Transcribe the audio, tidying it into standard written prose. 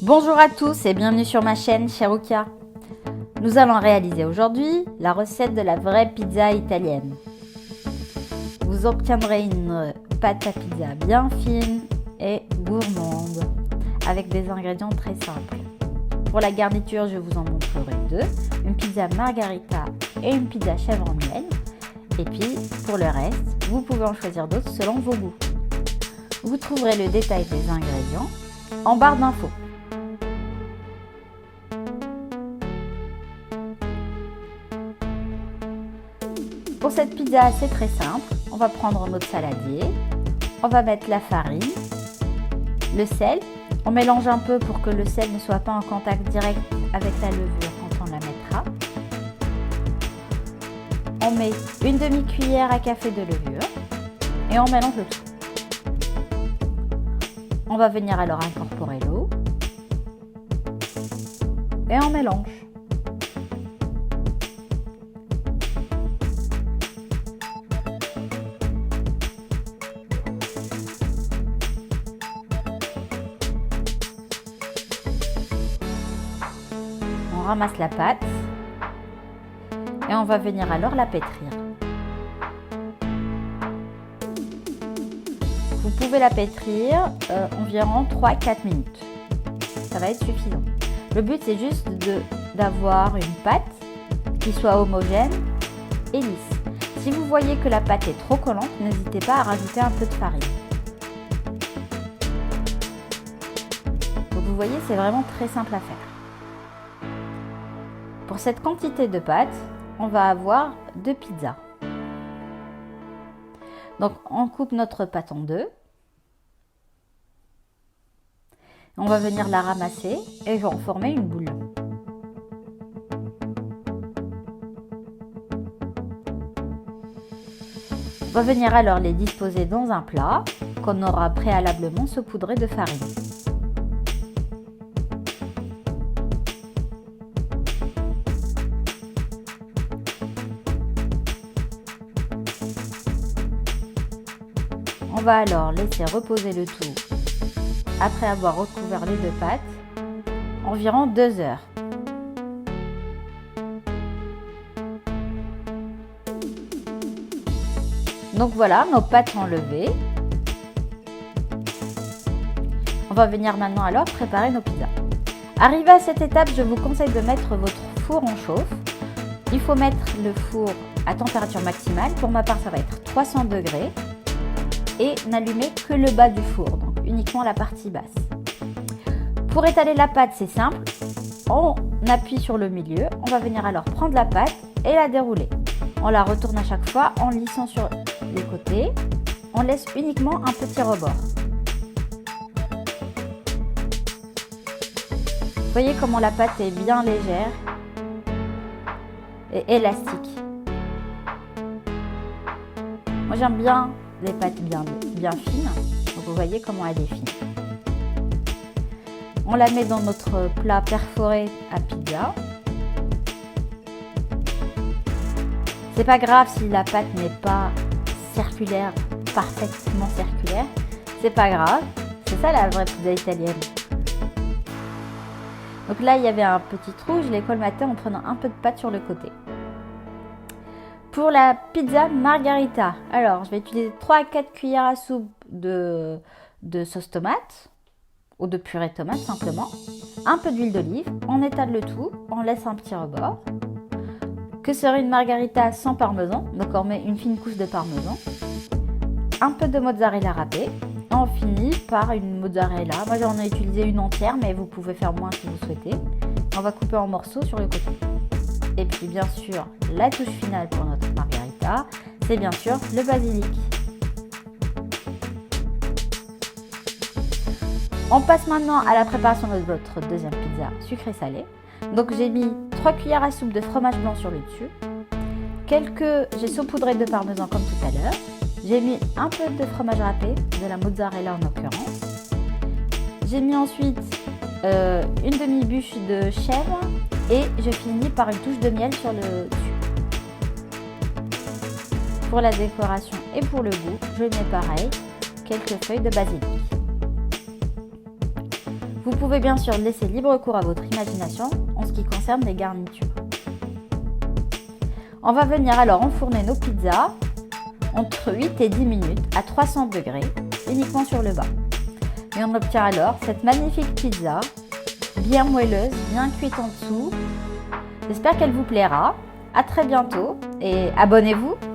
Bonjour à tous et bienvenue sur ma chaîne Cherukia. Nous allons réaliser aujourd'hui la recette de la vraie pizza italienne. Vous obtiendrez une pâte à pizza bien fine et gourmande avec des ingrédients très simples. Pour la garniture, je vous en montrerai deux, une pizza margarita et une pizza chèvre en miel. Et puis pour le reste, vous pouvez en choisir d'autres selon vos goûts. Vous trouverez le détail des ingrédients en barre d'infos. Pour cette pizza, c'est très simple. On va prendre notre saladier, on va mettre la farine, le sel. On mélange un peu pour que le sel ne soit pas en contact direct avec la levure quand on la mettra. On met une demi-cuillère à café de levure et on mélange le tout. On va venir alors incorporer l'eau et on mélange. On ramasse la pâte et on va venir alors la pétrir. Vous pouvez la pétrir environ 3-4 minutes. Ça va être suffisant. Le but c'est juste d'avoir une pâte qui soit homogène et lisse. Si vous voyez que la pâte est trop collante, n'hésitez pas à rajouter un peu de farine. Donc vous voyez, c'est vraiment très simple à faire. Pour cette quantité de pâte, on va avoir 2 pizzas. Donc on coupe notre pâte en deux. On va venir la ramasser et en former une boule. On va venir alors les disposer dans un plat qu'on aura préalablement saupoudré de farine. On va alors laisser reposer le tout après avoir recouvert les deux pâtes environ 2 heures. Donc voilà, nos pâtes enlevées. On va venir maintenant alors préparer nos pizzas. Arrivé à cette étape, je vous conseille de mettre votre four en chauffe. Il faut mettre le four à température maximale. Pour ma part, ça va être 300 degrés. Et n'allumer que le bas du four, donc uniquement la partie basse. Pour étaler la pâte, c'est simple. On appuie sur le milieu. On va venir alors prendre la pâte et la dérouler. On la retourne à chaque fois en lissant sur les côtés. On laisse uniquement un petit rebord. Vous voyez comment la pâte est bien légère et élastique. Moi j'aime bien les pâtes bien fines, donc vous voyez comment elle est fine. On la met dans notre plat perforé à pizza. C'est pas grave si la pâte n'est pas circulaire, parfaitement circulaire, c'est pas grave, c'est ça la vraie pizza italienne. Donc là il y avait un petit trou, je l'ai colmaté en prenant un peu de pâte sur le côté. Pour la pizza margarita, alors je vais utiliser 3 à 4 cuillères à soupe de sauce tomate ou de purée de tomate simplement, un peu d'huile d'olive, on étale le tout, on laisse un petit rebord. Que serait une margarita sans parmesan? Donc on met une fine couche de parmesan, un peu de mozzarella râpée, et on finit par une mozzarella. Moi j'en ai utilisé une entière, mais vous pouvez faire moins si vous souhaitez. On va couper en morceaux sur le côté. Et puis bien sûr, la touche finale pour notre margarita, c'est bien sûr le basilic. On passe maintenant à la préparation de votre deuxième pizza sucrée-salée. Donc j'ai mis 3 cuillères à soupe de fromage blanc sur le dessus. J'ai saupoudré de parmesan comme tout à l'heure. J'ai mis un peu de fromage râpé, de la mozzarella en l'occurrence. J'ai mis ensuite une demi-bûche de chèvre. Et je finis par une touche de miel sur le dessus. Pour la décoration et pour le goût, je mets pareil, quelques feuilles de basilic. Vous pouvez bien sûr laisser libre cours à votre imagination en ce qui concerne les garnitures. On va venir alors enfourner nos pizzas entre 8 et 10 minutes à 300 degrés, uniquement sur le bas. Et on obtient alors cette magnifique pizza, bien moelleuse, bien cuite en dessous. J'espère qu'elle vous plaira. À très bientôt et abonnez-vous!